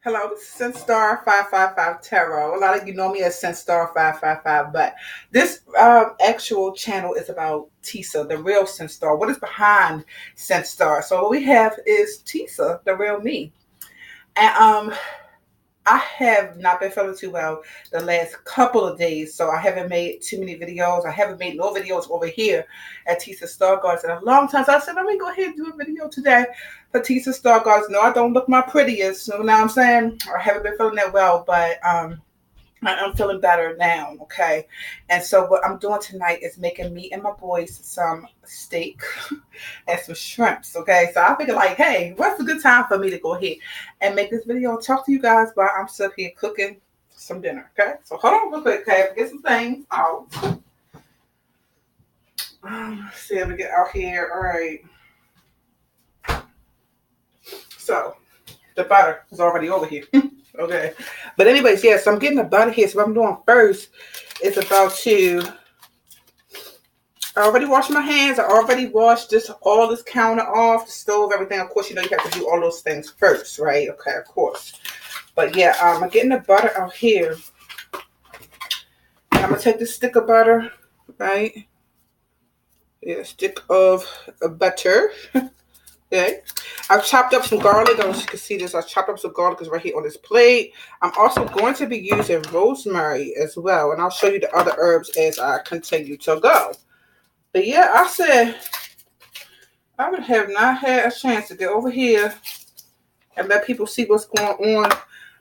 Hello, this is Senstar 555 Tarot. A lot of you know me as Senstar 555, but this actual channel is about Tisa, the real Senstar. What is behind Senstar? So what we have is Tisa, the real me. And I have not been feeling too well the last couple of days, so I haven't made too many videos. I haven't made no videos over here at tisastarrgoddess in a long time. So I said, let me go ahead and do a video today for tisastarrgoddess. No, I don't look my prettiest. So now I'm saying I haven't been feeling that well, but I'm feeling better now, okay? And so what I'm doing tonight is making me and my boys some steak and some shrimps, okay? So I figured like, hey, what's a good time for me to go ahead and make this video and talk to you guys while I'm still here cooking some dinner, okay? So hold on real quick, okay? Get some things out. Let's see, let me get out here. All right. So the butter is already over here. Okay. But anyways, yes, so I'm getting the butter here. So what I'm doing first is about to, I already washed my hands. I already washed all this counter off, the stove, everything. Of course, you know you have to do all those things first, right? Okay, of course. But yeah, I'm getting the butter out here. And I'm going to take this stick of butter, right? Yeah, stick of butter. Okay, I've chopped up some garlic. I don't know if you can see this. I chopped up some garlic is right here on this plate. I'm also going to be using rosemary as well. And I'll show you the other herbs as I continue to go. But yeah, I said I would have not had a chance to get over here and let people see what's going on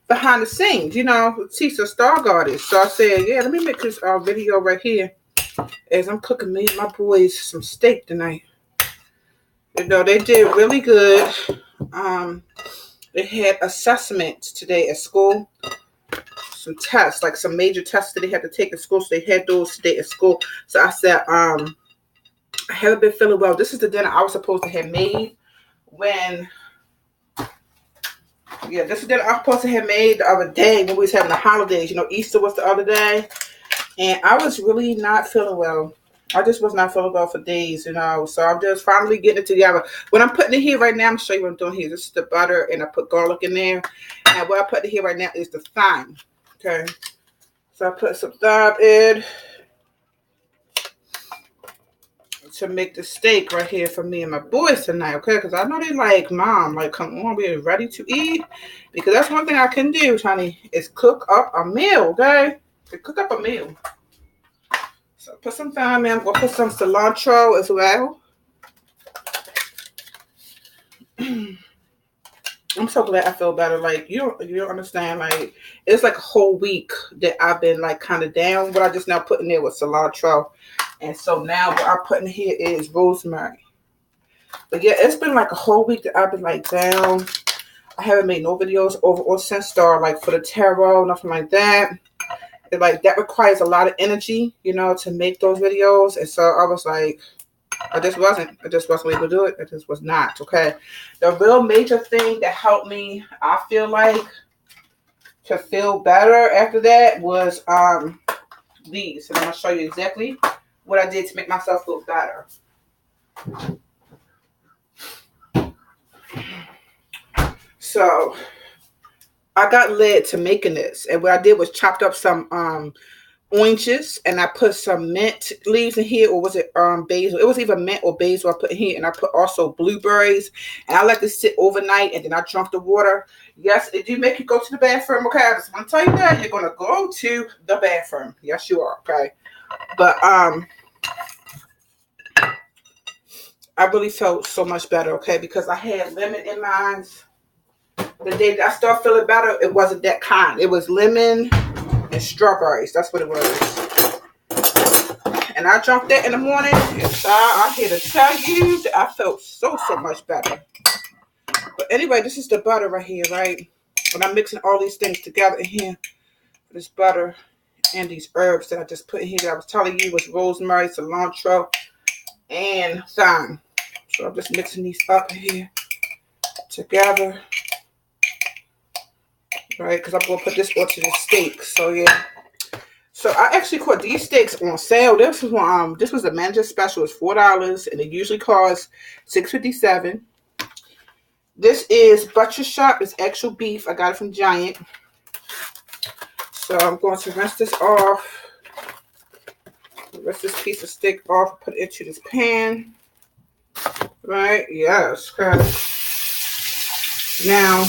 behind the scenes, you know, tisastarrgoddess. So I said, yeah, let me make this video right here as I'm cooking me and my boys some steak tonight. You know, they did really good. They had assessments today at school. Some tests, like some major tests that they had to take at school. So they had those today at school. So I said, I haven't been feeling well. This is the dinner I was supposed to have made when, yeah, this is the dinner I was supposed to have made the other day when we was having the holidays. You know, Easter was the other day. And I was really not feeling well. I just was not feeling well for days, you know. So I'm just finally getting it together. What I'm putting in here right now, I'm going to show you what I'm doing here. This is the butter, and I put garlic in there. And what I put in here right now is the thyme. Okay. So I put some thyme in to make the steak right here for me and my boys tonight, okay? Because I know they like, Mom, like, come on, we're ready to eat. Because that's one thing I can do, honey, is cook up a meal, okay? To cook up a meal. So put some thyme in. I'm going to put some cilantro as well. I'm so glad I feel better. Like, you don't understand. Like, it's like a whole week that I've been, like, kind of down. What I just now put in there was cilantro. And so now what I'm putting here is rosemary. But, yeah, it's been, like, a whole week that I've been, like, down. I haven't made no videos over on Senstar, like, for the tarot, nothing like that. Like that requires a lot of energy, you know, to make those videos. And so I was like, I just wasn't able to do it. I just was not, okay? The real major thing that helped me, I feel like, to feel better after that was these. And I'm going to show you exactly what I did to make myself feel better. So I got led to making this, and what I did was chopped up some oranges, and I put some mint leaves in here, or was it basil? It was either mint or basil I put in here, and I put also blueberries, and I let this sit overnight, and then I drank the water. Yes, it do make you go to the bathroom, okay? I just want to tell you that you're gonna go to the bathroom. Yes, you are, okay? But I really felt so much better, okay, because I had lemon in mine. The day that I started feeling better, it wasn't that kind. It was lemon and strawberries. That's what it was. And I drank that in the morning. And I'm here to tell you that I felt so much better. But anyway, this is the butter right here, right? And I'm mixing all these things together in here. This butter and these herbs that I just put in here that I was telling you was rosemary, cilantro, and thyme. So I'm just mixing these up here together. Right, because I'm going to put this onto the steak. So, yeah. So, I actually caught these steaks on sale. This was a manager special. It's $4, and it usually costs $6.57. This is Butcher Shop. It's actual beef. I got it from Giant. So I'm going to rinse this off. Rinse this piece of steak off. Put it into this pan. Right? Yes. Okay. Now,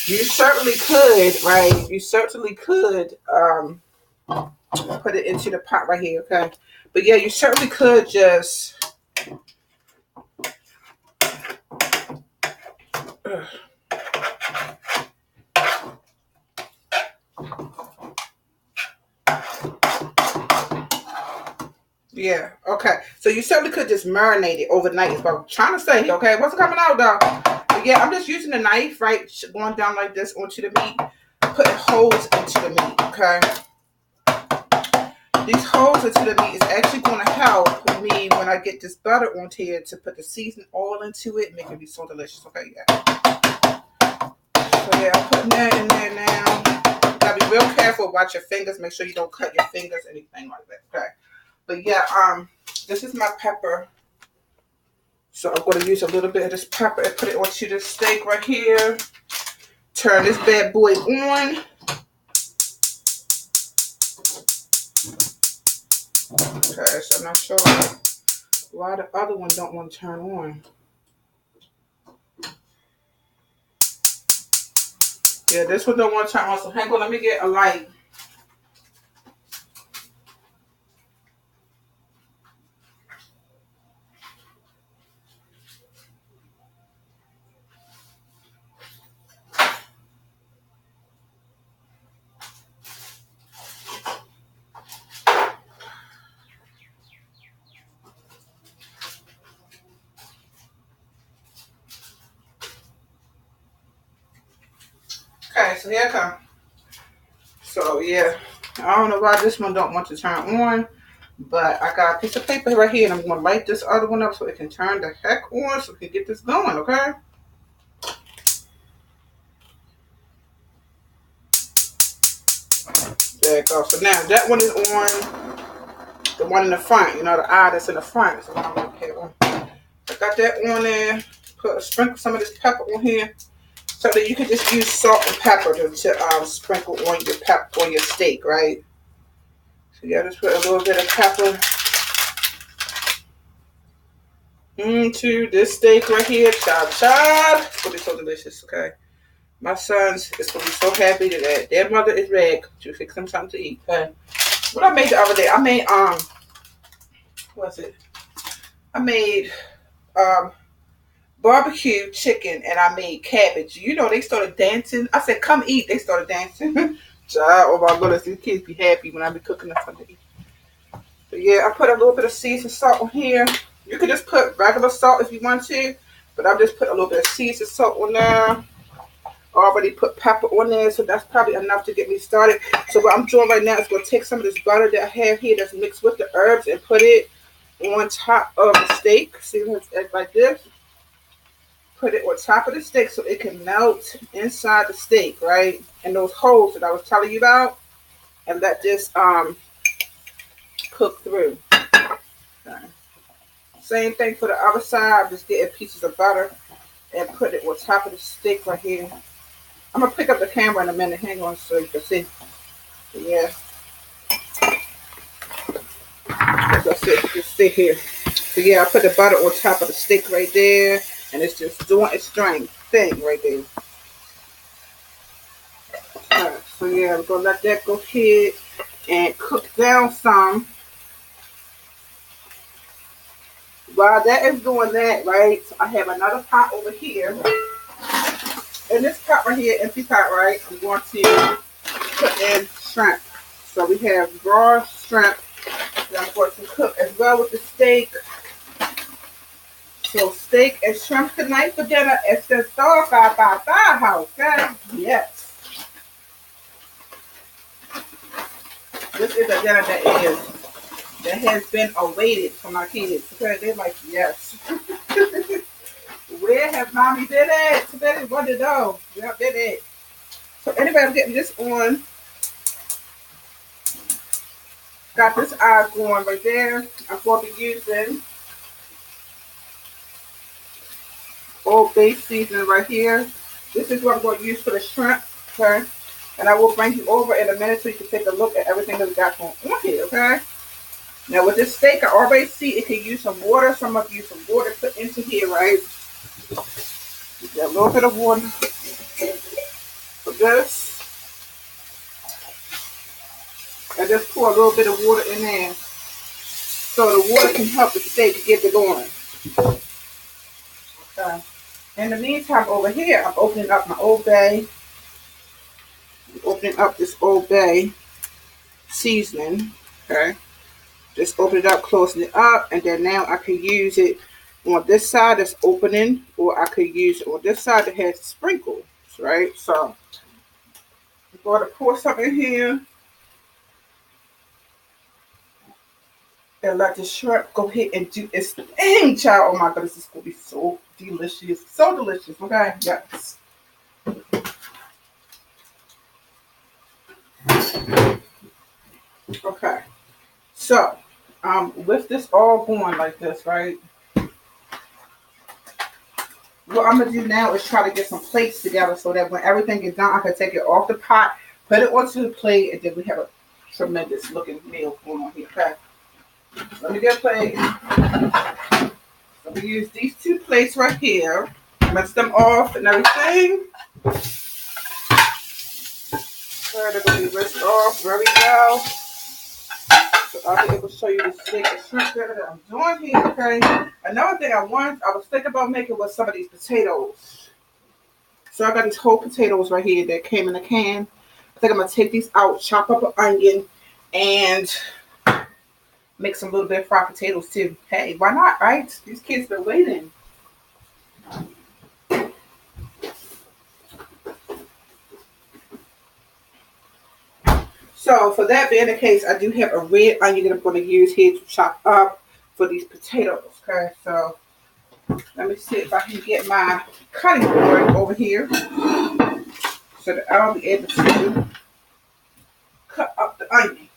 you certainly could, right? You certainly could put it into the pot right here, okay? But yeah, you certainly could just yeah, okay. So you certainly could just marinate it overnight is what I'm trying to say, okay? What's coming out, though? But yeah, I'm just using the knife, right? Going down like this onto the meat, putting holes into the meat, okay? These holes into the meat is actually going to help me when I get this butter onto here to put the seasoned oil into it, make it be so delicious, okay? Yeah. So yeah, I'm putting that in there now. You gotta be real careful. Watch your fingers. Make sure you don't cut your fingers, anything like that, okay? But yeah, this is my pepper. So I'm going to use a little bit of this pepper and put it onto this steak right here. Turn this bad boy on. Okay, so I'm not sure why the other one don't want to turn on. Yeah, this one don't want to turn on. So hang on, let me get a light. Okay, so here I come. So yeah, I don't know why this one don't want to turn on, but I got a piece of paper right here, and I'm going to light this other one up so it can turn the heck on, so we can get this going, okay? There it goes. So now that one is on, the one in the front, you know, the eye that's in the front. So I'm okay on. I got that on there. Sprinkle some of this pepper on here, so that you can just use salt and pepper to sprinkle on your on your steak, right? So yeah, just put a little bit of pepper into this steak right here. Chop, chop. It's gonna be so delicious. Okay, my sons is gonna be so happy that their mother is ready to fix them something to eat. Okay, what I made the other day, I made what's it? I made barbecue chicken and I made cabbage. You know, they started dancing. I said, come eat. They started dancing. Child, oh my goodness, these kids be happy when I be cooking them something to eat. But yeah, I put a little bit of seasoned salt on here. You could just put regular salt if you want to, but I've just put a little bit of seasoned salt on there. Already put pepper on there, so that's probably enough to get me started. So what I'm doing right now is going to take some of this butter that I have here that's mixed with the herbs and put it on top of the steak. See, it's like this. Put it on top of the steak so it can melt inside the steak, right? And those holes that I was telling you about, and let this cook through. Okay. Same thing for the other side. I'm just getting pieces of butter and put it on top of the steak right here. I'm gonna pick up the camera in a minute. Hang on, so you can see. But yeah, that's it. Just sit here. So yeah, I put the butter on top of the steak right there, and it's just doing its thing right there. Alright, so yeah, we're gonna let that go ahead and cook down some. While that is doing that, right, so I have another pot over here. In this pot right here, empty pot, right, I'm going to put in shrimp. So we have raw shrimp that I'm going to cook as well with the steak. So steak and shrimp tonight for dinner. It's the star by house, guys. Yes. This is a dinner that has been awaited for my kids. Okay, they're like, yes. Where have mommy been at? So they want to know. Where have been at? So anyway, I'm getting this on. Got this eye going right there. I'm going to be using Old Bay seasoning right here. This is what I'm going to use for the shrimp, okay? And I will bring you over in a minute so you can take a look at everything that we got going on here, okay? Now with this steak, I already see it can use some water. So I'm going to use some water put into here, right? Get a little bit of water for this. And just pour a little bit of water in there. So the water can help the steak get it going. Okay. In the meantime, over here, I'm opening up my Old Bay. I'm opening up this Old Bay seasoning. Okay. Just open it up, closing it up, and then now I can use it on this side that's opening, or I could use it on this side that has sprinkles, right? So I'm going to pour some in here and let the shrimp go ahead and do its thing, child. Oh my goodness, this is going to be so delicious. So delicious, okay? Yes. Okay. So, with this all going like this, right? What I'm going to do now is try to get some plates together so that when everything is done, I can take it off the pot, put it onto the plate, and then we have a tremendous looking meal going on here, okay? Let me get a plate. So we use these two plates right here. Mix them off and everything. So they're going to be rinsed off very well. So I'll be able to show you the steak and shrimp dinner that I'm doing here, okay? Another thing I was thinking about making was some of these potatoes. So I got these whole potatoes right here that came in a can. I think I'm going to take these out, chop up an onion, and make some little bit of fried potatoes too. Hey, why not, right? These kids been waiting. So for that being the case, I do have a red onion that I'm going to use here to chop up for these potatoes. Okay, so let me see if I can get my cutting board over here so that I'll be able to cut up the onion.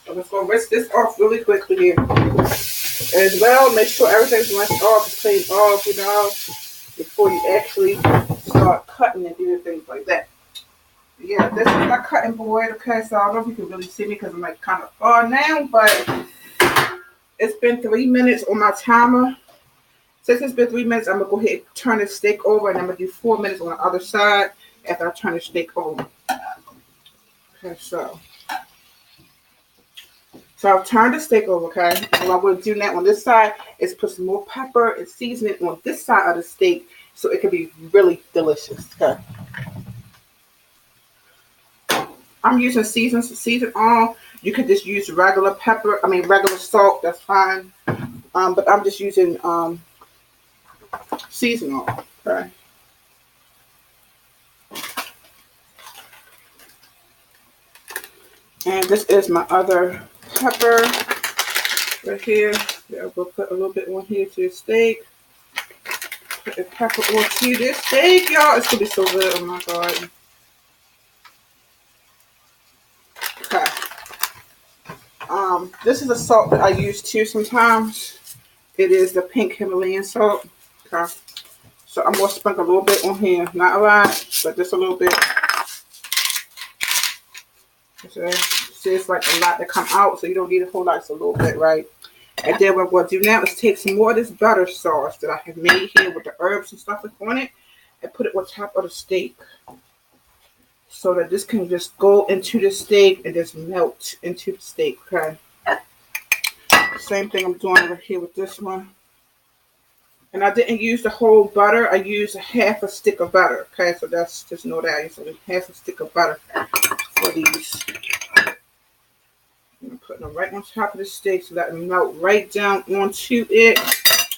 So let's go rinse this off really quickly here. As well, make sure everything's rinsed off, cleaned off, before you actually start cutting and doing things like that. Yeah, this is my cutting board. Okay, so I don't know if you can really see me because I'm like kind of far now, but it's been 3 minutes on my timer. Since it's been 3 minutes, I'm gonna go ahead and turn the steak over, and I'm gonna do 4 minutes on the other side after I turn the steak over. Okay, so I've turned the steak over, okay? And what I'm going to do now on this side is put some more pepper and seasoning on this side of the steak so it can be really delicious, okay? I'm using season all. You could just use regular regular salt, that's fine. But I'm just using season all, okay? And this is my other pepper right here. Yeah, we'll put a little bit on here to the steak. Put the pepper onto this steak, y'all. It's gonna be so good. Oh my god. Okay. This is a salt that I use too sometimes. It is the pink Himalayan salt. Okay. So I'm gonna sprinkle a little bit on here. Not a lot, but just a little bit. Okay. See, it's like a lot to come out, so you don't need a whole lot, it's a little bit, right? And then what I'm going to do now is take some more of this butter sauce that I have made here with the herbs and stuff on it and put it on top of the steak so that this can just go into the steak and just melt into the steak, okay? Same thing I'm doing over here with this one. And I didn't use the whole butter. I used half a stick of butter, okay? So that's, just know that. I used half a stick of butter for these. I'm putting them right on top of the steak so that it melt right down onto it.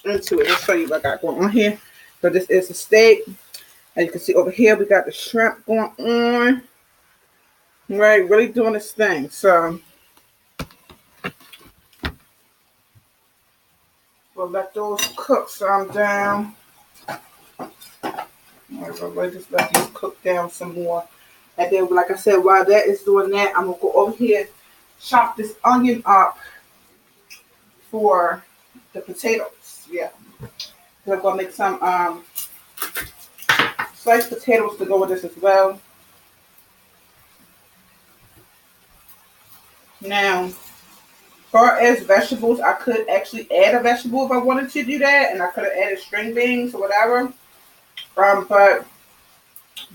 Let's show you what I got going on here. So this is the steak. As you can see over here, we got the shrimp going on. Right, really doing this thing. So we'll let those cook some down. We'll just let these cook down some more. And then, like I said, while that is doing that, I'm going to go over here, chop this onion up for the potatoes. Yeah. So I'm gonna make some sliced potatoes to go with this as well. Now, far as vegetables, I could actually add a vegetable if I wanted to do that, and I could have added string beans or whatever. But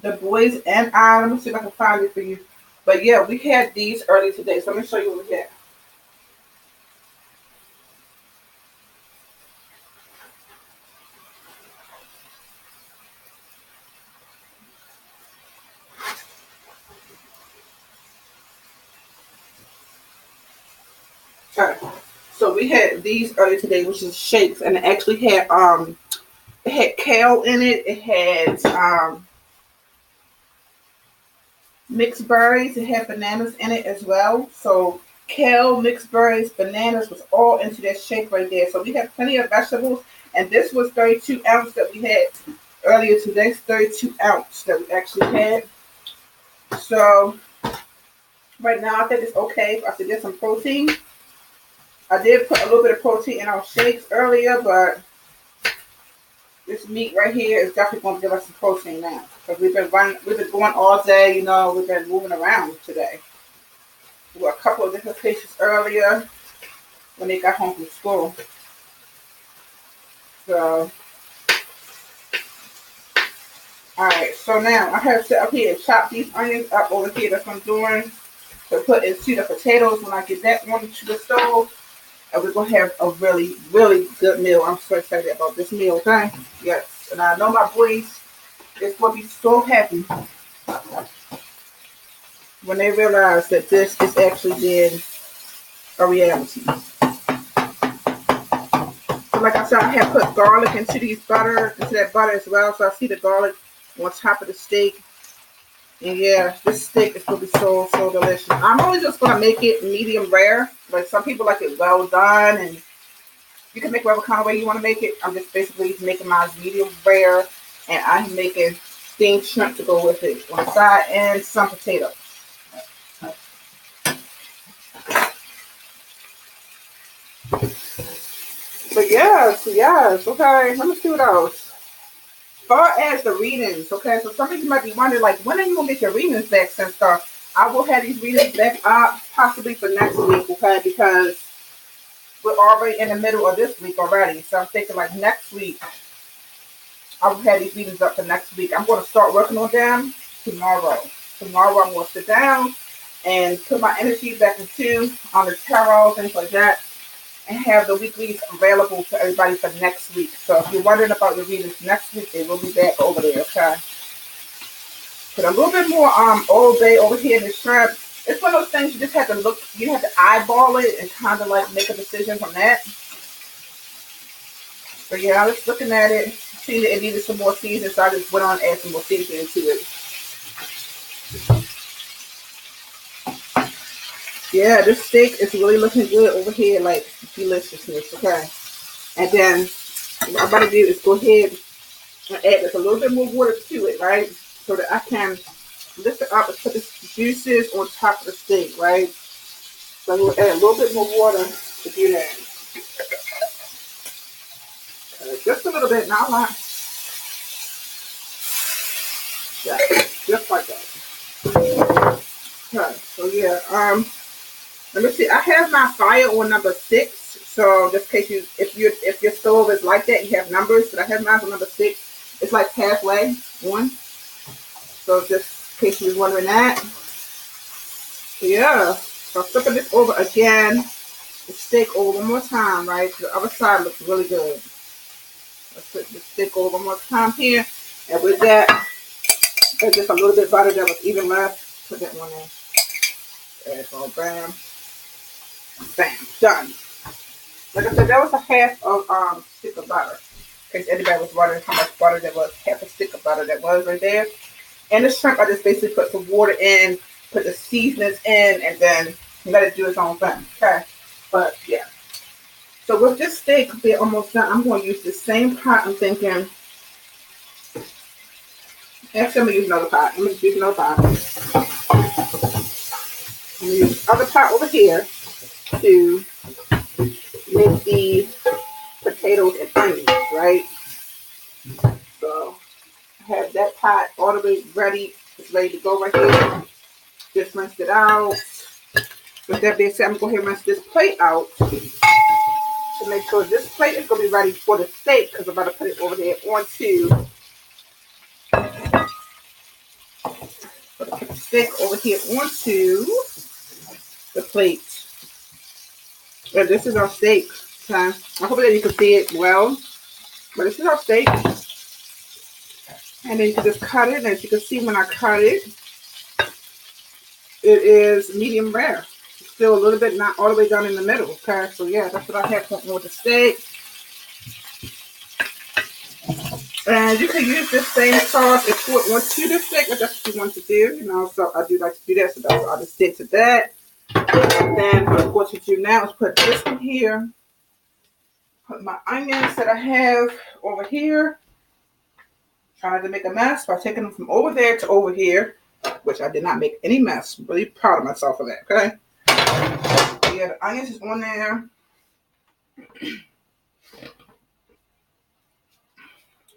the boys and I, let me see if I can find it for you. But yeah, we had these earlier today, so let me show you what we had. Alright. So we had these earlier today, which is shakes, and it actually had it had kale in it. It had mixed berries. It had bananas in it as well. So kale, mixed berries, bananas was all into that shake right there. So we had plenty of vegetables, and this was 32 ounce that we had earlier today. 32 ounce that we actually had. So right now I think it's okay for us to get some protein. I did put a little bit of protein in our shakes earlier, but this meat right here is definitely going to give us some protein now. Because we've been going all day, we've been moving around today. We were a couple of different places earlier when they got home from school. So, alright, so now I have to up here chop these onions up over here. That's what I'm doing. To put into the potatoes when I get that one to the stove. And we're going to have a really, really good meal. I'm so excited about this meal, okay? Yes. And I know my boys is going to be so happy when they realize that this is actually being a reality. So like I said, I have put garlic into that butter as well. So I see the garlic on top of the steak. And yeah, this steak is going to be so, so delicious. I'm only just going to make it medium rare. Like some people like it well done. And you can make whatever kind of way you want to make it. I'm just basically making mine medium rare. And I'm making steamed shrimp to go with it on the side and some potatoes. But yes, okay. Let me see what else. As far as the readings, okay, so some of you might be wondering, like, when are you going to get your readings back, Sister? I will have these readings back up possibly for next week, okay, because we're already in the middle of this week already. So I'm thinking, like, next week, I will have these readings up for next week. I'm going to start working on them tomorrow. Tomorrow I'm going to sit down and put my energy back into on the tarot, things like that. And have the weeklies available to everybody for next week. So if you're wondering about your readings next week, they will be back over there, okay? Put a little bit more Old Bay over here in the shrimp. It's one of those things you just have to look, you have to eyeball it and kind of like make a decision from that. So yeah, I was looking at it, seeing that it needed some more seasoning, so I just went on and added some more seasoning to it. Yeah, this steak is really looking good over here, like deliciousness, okay? And then what I'm about to do is go ahead and add just a little bit more water to it, right? So that I can lift it up and put the juices on top of the steak, right? So I'm going to add a little bit more water to do that. Just a little bit, not a lot. Yeah, just like that. Okay, so yeah, let me see. I have my fire on number 6. So just in case if your stove is like that, you have numbers. But I have mine on number 6. It's like halfway on. So just in case you're wondering that. Yeah. So I'm flipping this over again. The steak over one more time, right? The other side looks really good. Let's put the steak over one more time here. And with that, there's just a little bit of butter that was even left. Put that one in. There it goes. Bam. Bam, done. Like I said, that was a half of stick of butter. In case anybody was wondering how much butter that was, half a stick of butter that was right there. And the shrimp, I just basically put some water in, put the seasonings in, and then let it do its own thing. Okay, but yeah. So with this steak being almost done, I'm going to use the same pot. I'm thinking. Actually, I'm going to use another pot. I'm going to use another pot. I'm going to use the other pot over here to make the potatoes and onions, right? So I have that pot all the way ready. It's ready to go right here. Just rinsed it out. With that being said, I'm going to go ahead and rinse this plate out to make sure this plate is going to be ready for the steak, because I'm about to put it over there onto the steak over here onto the plate. And this is our steak. Okay? I hope that you can see it well. But this is our steak. And then you can just cut it. And as you can see when I cut it, it is medium rare. It's still a little bit not all the way down in the middle. Okay, so yeah, that's what I have going on with the steak. And you can use this same sauce and pour it onto the steak if that's what you want to do. You know, so I do like to do that. So that's what I just did to that. And then what you do now is put this in here. Put my onions that I have over here. Trying to make a mess by taking them from over there to over here, which I did not make any mess. I'm really proud of myself for that, okay? Yeah, the onions is on there.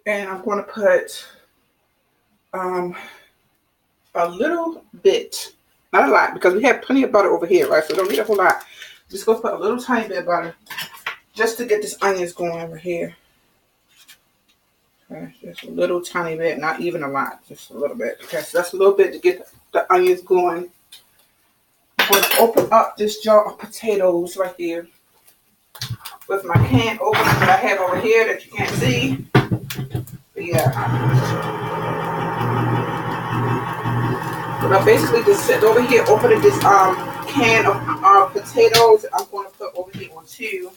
And I'm going to put a little bit, not a lot, because we have plenty of butter over here, right? So we don't need a whole lot. Just go put a little tiny bit of butter just to get this onions going over here. Okay, just a little tiny bit, not even a lot, just a little bit. Okay, so that's a little bit to get the onions going. I'm going to open up this jar of potatoes right here with my can opener that I have over here that you can't see. But yeah. But I basically just sit over here opening this can of potatoes I'm going to put over here onto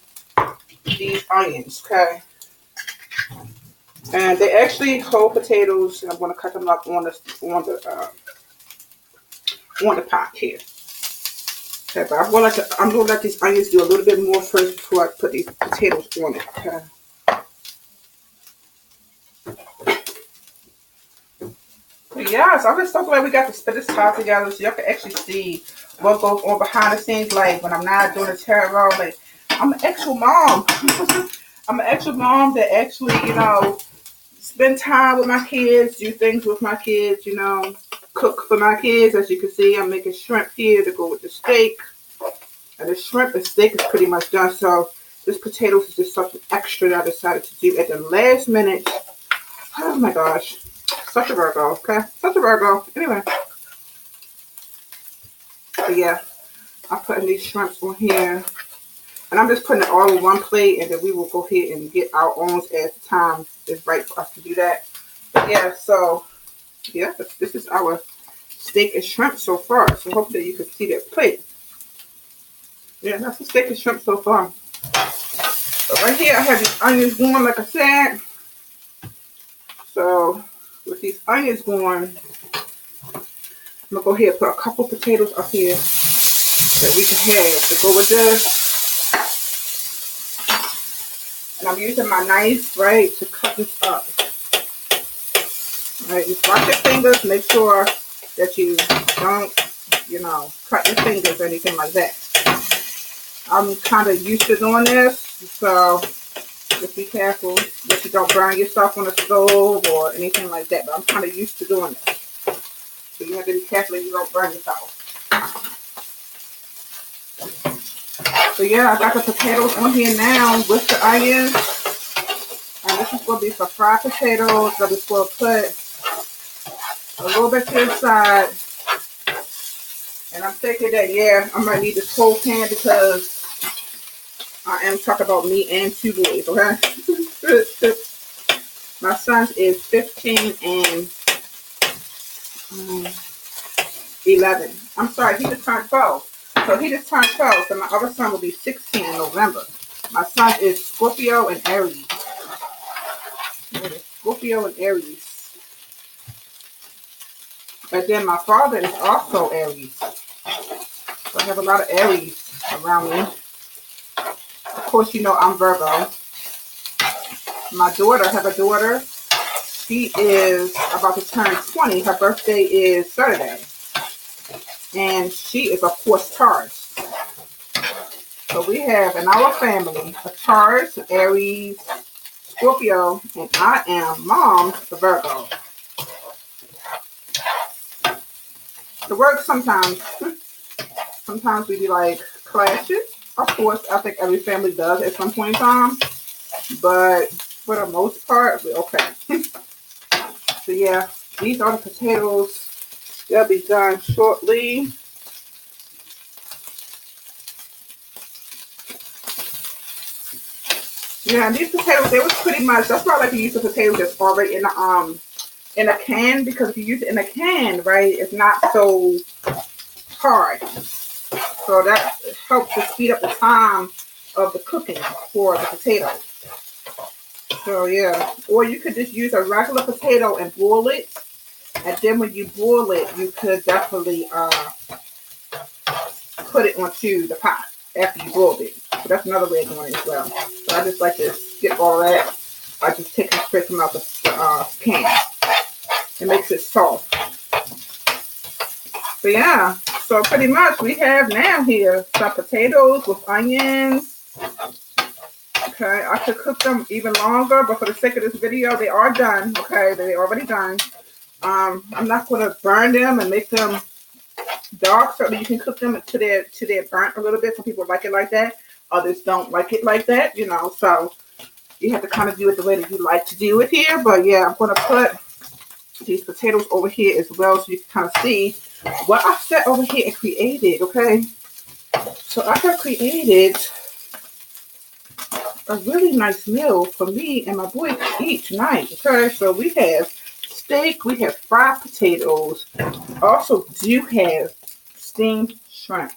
these onions, okay? And they actually whole potatoes, and I'm going to cut them up on the pot here. Okay, but I'm going to let these onions do a little bit more first before I put these potatoes on it. Okay. But yes, I'm just so glad we got to spend this time together so y'all can actually see what goes on behind the scenes. Like when I'm not doing the tarot, like I'm an actual mom. I'm an actual mom that actually, you know, spend time with my kids, do things with my kids, you know, cook for my kids. As you can see, I'm making shrimp here to go with the steak. And the shrimp and steak is pretty much done. So this potatoes is just something extra that I decided to do at the last minute. Oh my gosh. Such a Virgo, okay? Such a Virgo. Anyway. But yeah, I'm putting these shrimps on here. And I'm just putting it all on one plate, and then we will go ahead and get our own as the time is right for us to do that. But yeah, so yeah, this is our steak and shrimp so far. So hopefully you can see that plate. Yeah, that's the steak and shrimp so far. So right here I have these onions going, like I said. So with these onions going, I'm gonna go ahead and put a couple potatoes up here that we can have to go with this. And I'm using my knife, right, to cut this up. All right, just watch your fingers. Make sure that you don't, you know, cut your fingers or anything like that. I'm kind of used to doing this, so just be careful that you don't burn yourself on the stove or anything like that. But I'm kind of used to doing this. So you have to be careful that you don't burn yourself. So yeah, I got the potatoes on here now with the onions. And this is going to be for fried potatoes. I'm just going to put a little bit to the side. And I'm thinking that, yeah, I might need this whole can because I am talking about me and two boys, okay? My son is 15 and 11. I'm sorry, he just turned 12. So he just turned 12, so my other son will be 16 in November. My son is Scorpio and Aries. Scorpio and Aries. And then my father is also Aries. So I have a lot of Aries around me. Of course, you know I'm Virgo. My daughter, I have a daughter. She is about to turn 20. Her birthday is Saturday. And she is, of course, Taurus. So we have in our family a Taurus, Aries, Scorpio, and I am Mom, the Virgo. It works sometimes. Sometimes we be like clashes. Of course, I think every family does at some point in time. But for the most part, we're okay. So yeah, these are the potatoes. They'll be done shortly. Yeah, and these potatoes, they was pretty much, that's why I like to use the potatoes that's already in a can, because if you use it in a can, right, it's not so hard. So that helps to speed up the time of the cooking for the potatoes. So yeah, or you could just use a regular potato and boil it, and then when you boil it, you could definitely put it onto the pot after you boiled it. So that's another way of doing it as well. So I just like to skip all that. I just take it straight from out the can. It makes it soft. So yeah, so pretty much we have now here some potatoes with onions. Okay, I could cook them even longer, but for the sake of this video, they are done. Okay, they're already done. I'm not going to burn them and make them dark. Certainly you can cook them to their burnt a little bit. Some people like it like that. Others don't like it like that, you know. So you have to kind of do it the way that you like to do it here. But yeah, I'm going to put these potatoes over here as well, so you can kind of see what I set over here and created. Okay, so I have created a really nice meal for me and my boys to eat tonight. Okay, so we have steak, we have fried potatoes, also do have steamed shrimp.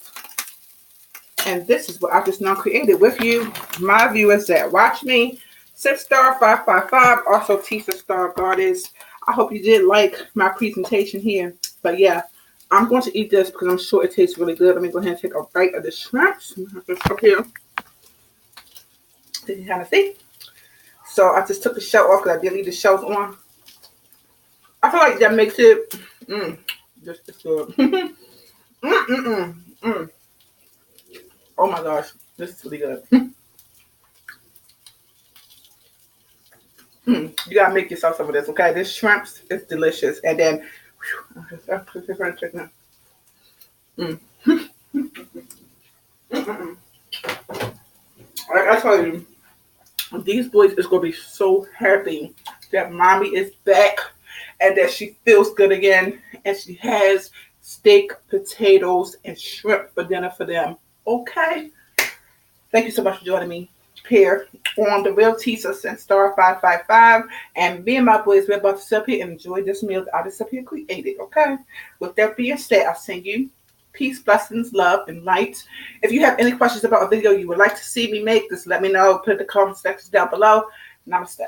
And this is what I just now created with you, my viewers that watch me. Star555, also tisastarrgoddess. I hope you did like my presentation here. But yeah, I'm going to eat this because I'm sure it tastes really good. Let me go ahead and take a bite of the shrimps. Just up here. So you can kind of see. So I just took the shell off because I did leave the shells on. I feel like that makes it just as good. Oh my gosh, this is really good. You gotta make yourself some of this, okay? This shrimps is delicious, and then like I tell you, these boys is gonna be so happy that mommy is back and that she feels good again, and she has steak, potatoes, and shrimp for dinner for them. Okay. Thank you so much for joining me here on the Real Tisa and Star555. And me and my boys, we're about to sit up here and enjoy this meal that I just up here created. Okay. With that being said, I'll send you peace, blessings, love, and light. If you have any questions about a video you would like to see me make, just let me know. Put it in the comment section down below. Namaste.